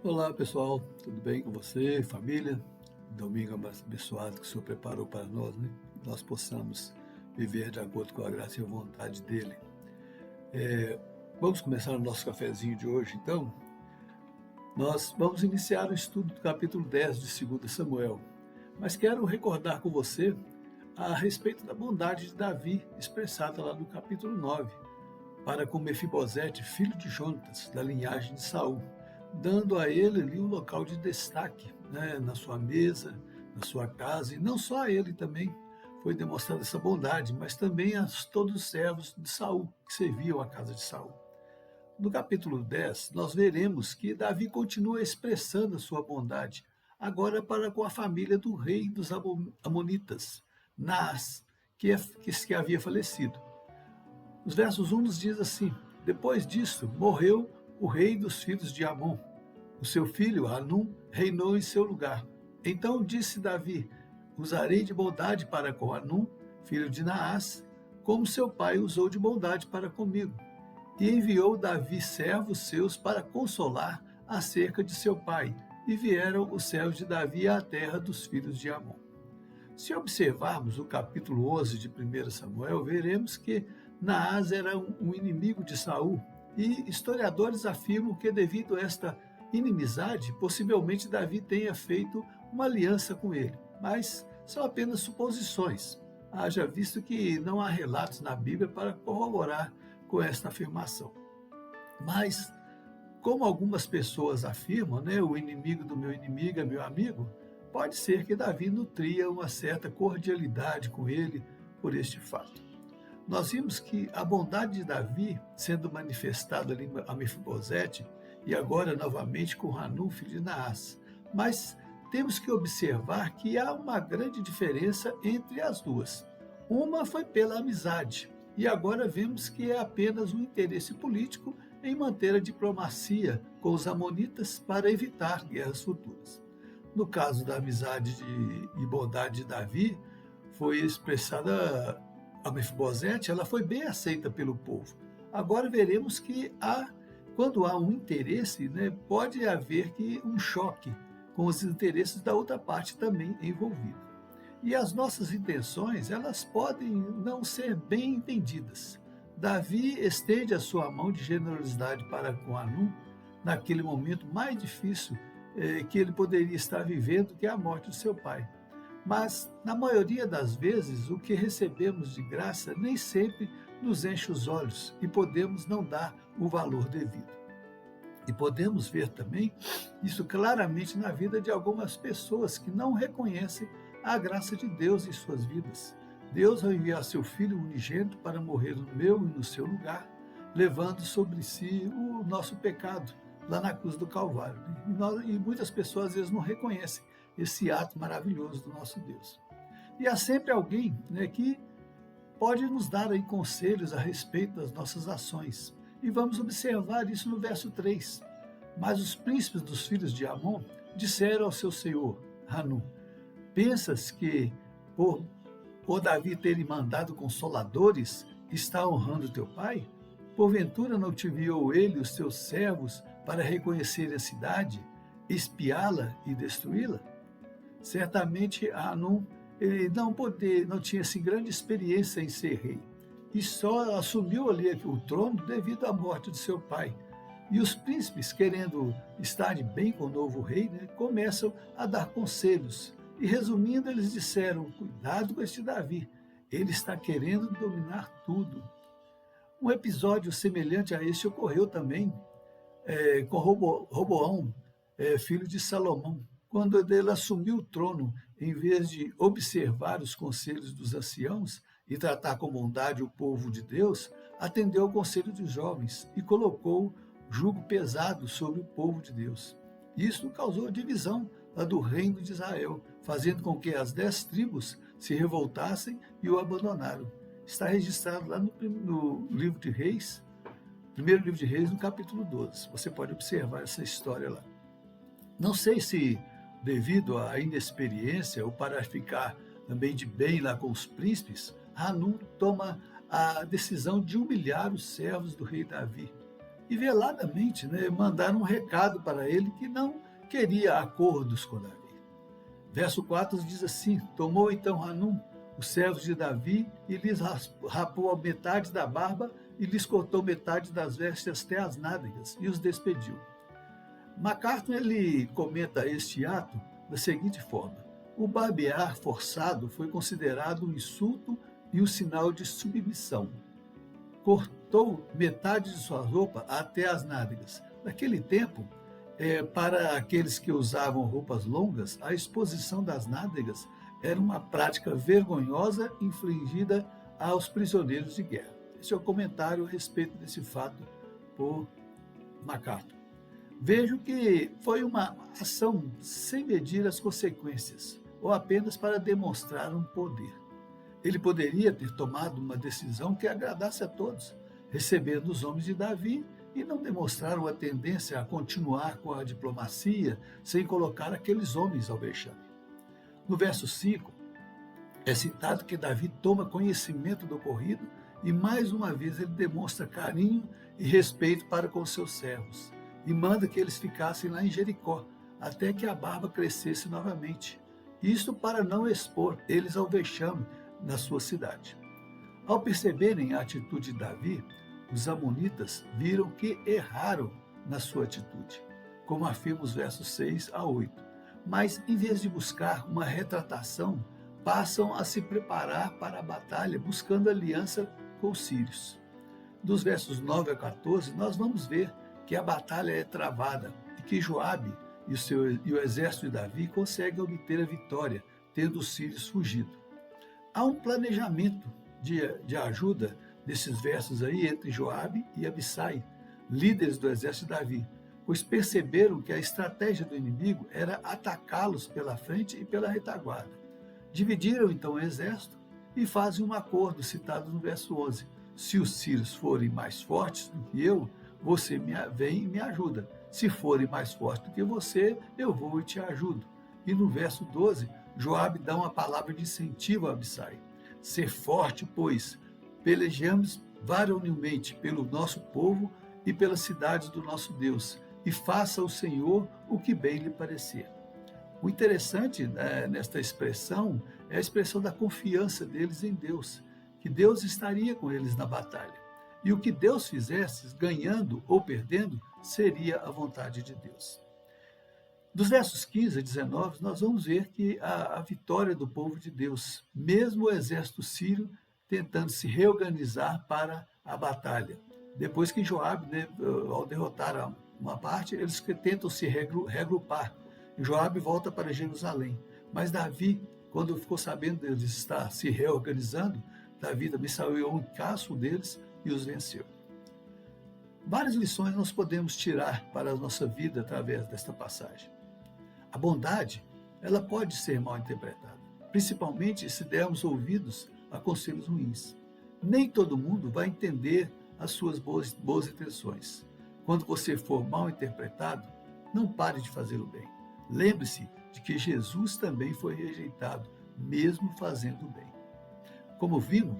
Olá pessoal, tudo bem com você, família? Domingo abençoado que o Senhor preparou para nós, né? Que nós possamos viver de acordo com a graça e a vontade dEle. Vamos começar o nosso cafezinho de hoje, então? Nós vamos iniciar o estudo do capítulo 10 de 2 Samuel, mas quero recordar com você a respeito da bondade de Davi, expressada lá no capítulo 9, para com Mefibosete, filho de Jonatas, da linhagem de Saul, dando a ele ali um local de destaque, né, na sua mesa, na sua casa, e não só a ele também foi demonstrada essa bondade, mas também a todos os servos de Saul, que serviam a casa de Saul. No capítulo 10, nós veremos que Davi continua expressando a sua bondade, agora para com a família do rei dos Amonitas, Naás, que havia falecido. Os versos 1 nos diz assim: depois disso, morreu o rei dos filhos de Amon. O seu filho, Hanum, reinou em seu lugar. Então disse Davi: usarei de bondade para com Hanum, filho de Naás, como seu pai usou de bondade para comigo. E enviou Davi servos seus para consolar acerca de seu pai. E vieram os servos de Davi à terra dos filhos de Amon. Se observarmos o capítulo 11 de 1 Samuel, veremos que Naás era um inimigo de Saul, e historiadores afirmam que devido a esta inimizade, possivelmente Davi tenha feito uma aliança com ele, mas são apenas suposições, haja visto que não há relatos na Bíblia para corroborar com esta afirmação. Mas, como algumas pessoas afirmam, né, o inimigo do meu inimigo é meu amigo, pode ser que Davi nutria uma certa cordialidade com ele por este fato. Nós vimos que a bondade de Davi sendo manifestada ali a Mefibosete e agora novamente com Hanum, filho de Naás. Mas temos que observar que há uma grande diferença entre as duas. Uma foi pela amizade e agora vemos que é apenas um interesse político em manter a diplomacia com os amonitas para evitar guerras futuras. No caso da amizade e bondade de Davi, foi expressada a Mefibosete, ela foi bem aceita pelo povo. Agora veremos que quando há um interesse, né, pode haver um choque com os interesses da outra parte também envolvida. E as nossas intenções, elas podem não ser bem entendidas. Davi estende a sua mão de generosidade para com Hanum naquele momento mais difícil que ele poderia estar vivendo, que é a morte do seu pai. Mas, na maioria das vezes, o que recebemos de graça nem sempre nos enche os olhos e podemos não dar o valor devido. E podemos ver também isso claramente na vida de algumas pessoas que não reconhecem a graça de Deus em suas vidas. Deus vai enviar seu Filho unigênito para morrer no meu e no seu lugar, levando sobre si o nosso pecado, lá na cruz do Calvário. E muitas pessoas às vezes não reconhecem esse ato maravilhoso do nosso Deus. E há sempre alguém, né, que pode nos dar aí conselhos a respeito das nossas ações. E vamos observar isso no verso 3. Mas os príncipes dos filhos de Amon disseram ao seu senhor, Hanum: pensas que, por Davi ter lhe mandado consoladores, está honrando teu pai? Porventura não te enviou ele os seus servos para reconhecer a cidade, espiá-la e destruí-la? Certamente Hanum ele não tinha assim, grande experiência em ser rei, e só assumiu ali o trono devido à morte de seu pai. E os príncipes, querendo estar de bem com o novo rei, né, começam a dar conselhos. E resumindo, eles disseram: cuidado com este Davi, ele está querendo dominar tudo. Um episódio semelhante a este ocorreu também com Roboão, filho de Salomão. Quando ele assumiu o trono, em vez de observar os conselhos dos anciãos e tratar com bondade o povo de Deus, atendeu ao conselho dos jovens e colocou jugo pesado sobre o povo de Deus. Isso causou divisão do reino de Israel, fazendo com que as 10 tribos se revoltassem e o abandonaram. Está registrado lá no livro de Reis, primeiro livro de Reis, no capítulo 12. Você pode observar essa história lá. Não sei se devido à inexperiência ou para ficar também de bem lá com os príncipes, Hanum toma a decisão de humilhar os servos do rei Davi. e veladamente, né, mandaram um recado para ele que não queria acordos com Davi. Verso 4 diz assim: tomou então Hanum os servos de Davi e lhes rapou a metade da barba e lhes cortou metade das vestes até as nádegas e os despediu. MacArthur ele comenta este ato da seguinte forma: o barbear forçado foi considerado um insulto e um sinal de submissão. Cortou metade de sua roupa até as nádegas. Naquele tempo, para aqueles que usavam roupas longas, a exposição das nádegas era uma prática vergonhosa infligida aos prisioneiros de guerra. Esse é o comentário a respeito desse fato por MacArthur. Vejo que foi uma ação sem medir as consequências, ou apenas para demonstrar um poder. Ele poderia ter tomado uma decisão que agradasse a todos, recebendo os homens de Davi e não demonstrar uma tendência a continuar com a diplomacia sem colocar aqueles homens ao vexame. No verso 5, é citado que Davi toma conhecimento do ocorrido e mais uma vez ele demonstra carinho e respeito para com seus servos e manda que eles ficassem lá em Jericó até que a barba crescesse novamente. Isto para não expor eles ao vexame na sua cidade. Ao perceberem a atitude de Davi, os amonitas viram que erraram na sua atitude, como afirma os versos 6 a 8. Mas, em vez de buscar uma retratação, passam a se preparar para a batalha, buscando aliança com os sírios. Dos versos 9 a 14, nós vamos ver que a batalha é travada e que Joabe e o exército de Davi conseguem obter a vitória, tendo os sírios fugido. Há um planejamento de ajuda nesses versos aí entre Joabe e Abissai, líderes do exército de Davi, pois perceberam que a estratégia do inimigo era atacá-los pela frente e pela retaguarda. Dividiram então o exército e fazem um acordo citado no verso 11. Se os sírios forem mais fortes do que eu, você vem e me ajuda. Se forem mais fortes do que você, eu vou e te ajudo. E no verso 12, Joabe dá uma palavra de incentivo a Abissai. Ser forte, pois, pelejamos varonilmente pelo nosso povo e pelas cidades do nosso Deus, e faça o Senhor o que bem lhe parecer. O interessante nesta expressão é a expressão da confiança deles em Deus, que Deus estaria com eles na batalha. E o que Deus fizesse, ganhando ou perdendo, seria a vontade de Deus. Dos versos 15 a 19, nós vamos ver que a vitória do povo de Deus, mesmo o exército sírio tentando se reorganizar para a batalha. Depois que Joabe, ao derrotar uma parte, eles tentam se regrupar. E Joabe volta para Jerusalém. Mas Davi, quando ficou sabendo deles estar se reorganizando, Davi também saiu ao encaixo deles e os venceu. Várias lições nós podemos tirar para a nossa vida através desta passagem. A bondade, ela pode ser mal interpretada, principalmente se dermos ouvidos a conselhos ruins. Nem todo mundo vai entender as suas boas intenções. Quando você for mal interpretado, não pare de fazer o bem. Lembre-se de que Jesus também foi rejeitado, mesmo fazendo o bem. Como vimos,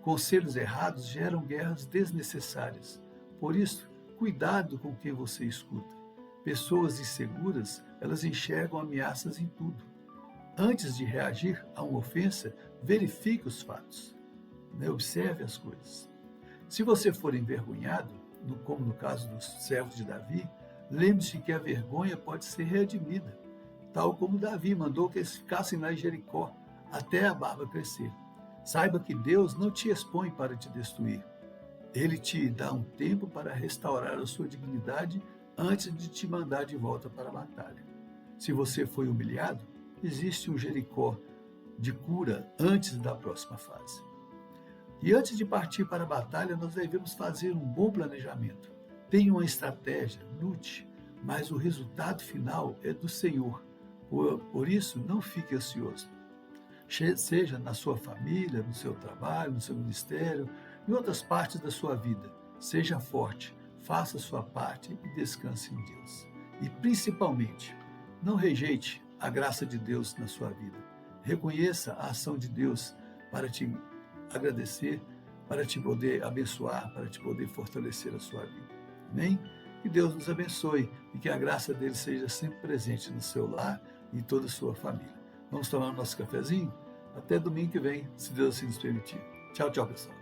conselhos errados geram guerras desnecessárias. Por isso, cuidado com quem você escuta. Pessoas inseguras, elas enxergam ameaças em tudo. Antes de reagir a uma ofensa, verifique os fatos. Observe as coisas. Se você for envergonhado, como no caso dos servos de Davi, lembre-se que a vergonha pode ser redimida, tal como Davi mandou que eles ficassem lá em Jericó, até a barba crescer. Saiba que Deus não te expõe para te destruir. Ele te dá um tempo para restaurar a sua dignidade antes de te mandar de volta para a batalha. Se você foi humilhado, existe um Jericó de cura antes da próxima fase. E antes de partir para a batalha, nós devemos fazer um bom planejamento. Tenha uma estratégia, lute, mas o resultado final é do Senhor. Por isso, não fique ansioso. Seja na sua família, no seu trabalho, no seu ministério, em outras partes da sua vida. Seja forte, faça a sua parte e descanse em Deus. E principalmente, não rejeite a graça de Deus na sua vida. Reconheça a ação de Deus para te agradecer, para te poder abençoar, para te poder fortalecer a sua vida. Amém? Que Deus nos abençoe e que a graça dele seja sempre presente no seu lar e em toda a sua família. Vamos tomar o nosso cafezinho? Até domingo que vem, se Deus assim nos permitir. Tchau, tchau, pessoal.